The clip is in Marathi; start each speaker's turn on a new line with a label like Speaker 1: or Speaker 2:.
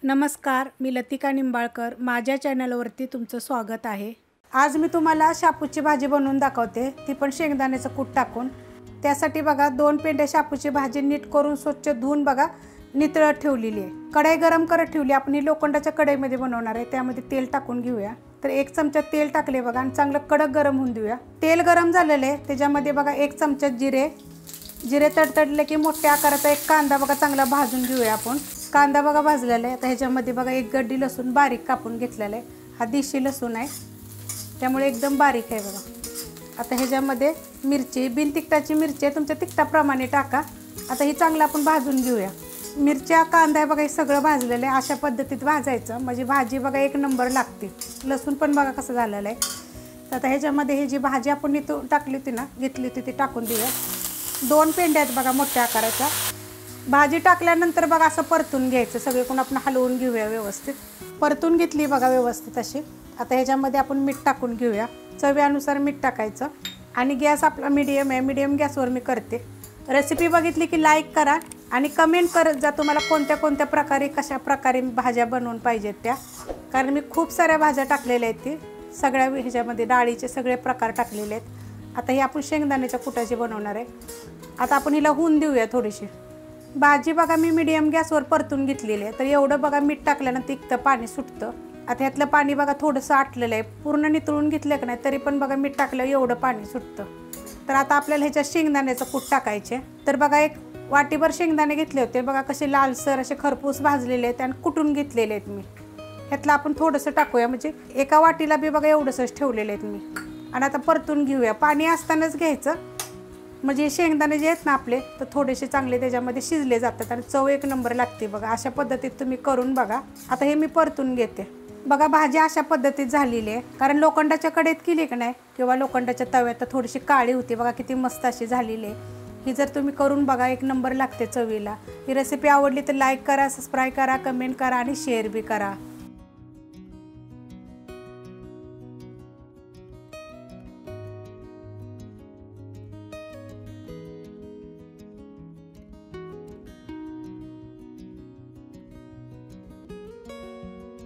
Speaker 1: नमस्कार, मी लतिका निंबाळकर. माझ्या चॅनलवरती तुमचं स्वागत आहे. आज मी तुम्हाला शापूची भाजी बनवून दाखवते, ती पण शेंगदाण्याचं कूट टाकून. त्यासाठी बघा 2 पेंड्या शापूची भाजी नीट करून स्वच्छ धुवून बघा नितळत ठेवलेली आहे. कढई गरम करत ठेवली. आपण ही लोखंडाच्या कढईमध्ये बनवणार आहे. त्यामध्ये तेल टाकून घेऊया. तर 1 चमचा तेल टाकले बघा आणि चांगलं कडक गरम होऊन देऊया. तेल गरम झालेलं आहे. त्याच्यामध्ये बघा 1 चमचा जिरे तडतडले की मोठ्या आकाराचा एक कांदा बघा चांगला भाजून घेऊया आपण. कांदा बघा भाजलेला आहे. आता ह्याच्यामध्ये बघा 1 गड्डी लसूण बारीक कापून घेतलेला आहे. हा देशी लसूण आहे, त्यामुळे एकदम बारीक आहे बघा. आता ह्याच्यामध्ये मिरची, बिन तिखटाची मिरची आहे, तुमच्या तिखटाप्रमाणे टाका. आता ही चांगलं आपण भाजून घेऊया. मिरच्या, कांदा आहे बघा हे सगळं भाजलेलं आहे. अशा पद्धतीत भाजायचं म्हणजे भाजी बघा 1 नंबर लागते. लसूण पण बघा कसं झालेलं आहे. तर आता ह्याच्यामध्ये ही जी भाजी आपण इथं टाकली होती ना, घेतली होती ती टाकून देऊया. 2 पेंड्या आहेत बघा मोठ्या आकाराच्या. भाजी टाकल्यानंतर बघा असं परतून घ्यायचं. सगळीकडून आपण हलवून घेऊया व्यवस्थित. परतून घेतली बघा व्यवस्थित अशी. आता ह्याच्यामध्ये आपण मीठ टाकून घेऊया. चवीनुसार मीठ टाकायचं आणि गॅस आपला मीडियम आहे. मीडियम गॅसवर मी करते. रेसिपी बघितली की लाईक करा आणि कमेंट करत जा तुम्हाला कोणत्या कोणत्या प्रकारे कशा प्रकारे भाज्या बनवून पाहिजेत त्या. कारण मी खूप साऱ्या भाज्या टाकलेल्या आहेत. ती सगळ्या ह्याच्यामध्ये डाळीचे सगळे प्रकार टाकलेले आहेत. आता ही आपण शेंगदाण्याच्या कुटाची बनवणार आहे. आता आपण हिला होऊन देऊया थोडीशी. भाजी बघा मी मीडियम गॅसवर परतून घेतलेली आहे. तर एवढं बघा मीठ टाकल्यानंतर तिखतं पाणी सुटतं. आता ह्यातलं पाणी बघा थोडंसं आटलेलं आहे. पूर्ण नितळून घेतलं की नाही तरी पण बघा मीठ टाकलं एवढं पाणी सुटतं. तर आता आपल्याला ह्याच्यात शेंगदाण्याचं कूट टाकायचे. तर बघा 1 वाटीभर शेंगदाणे घेतले होते. बघा कसे लालसर असे खरपूस भाजलेले आहेत आणि कुटून घेतलेले आहेत मी. ह्यातलं आपण थोडंसं टाकूया म्हणजे एका वाटीला बी बघा एवढंसंच ठेवलेलं आहेत मी. आणि आता परतून घेऊया. पाणी असतानाच घ्यायचं म्हणजे शेंगदाणे जे आहेत ना आपले तर थोडेसे चांगले त्याच्यामध्ये शिजले जातात आणि चव 1 नंबर लागते बघा. अशा पद्धतीत तुम्ही करून बघा. आता हे मी परतून घेते. बघा भाजी अशा पद्धतीत झालेली आहे. कारण लोखंडाच्या कढईत केली की नाही किंवा लोखंडाच्या तव्यात तर थोडीशी काळी होती बघा. किती मस्त अशी झालेली आहे. ही जर तुम्ही करून बघा 1 नंबर लागते चवीला. ही रेसिपी आवडली तर लाईक करा, सबस्क्राईब करा, कमेंट करा आणि शेअर बी करा.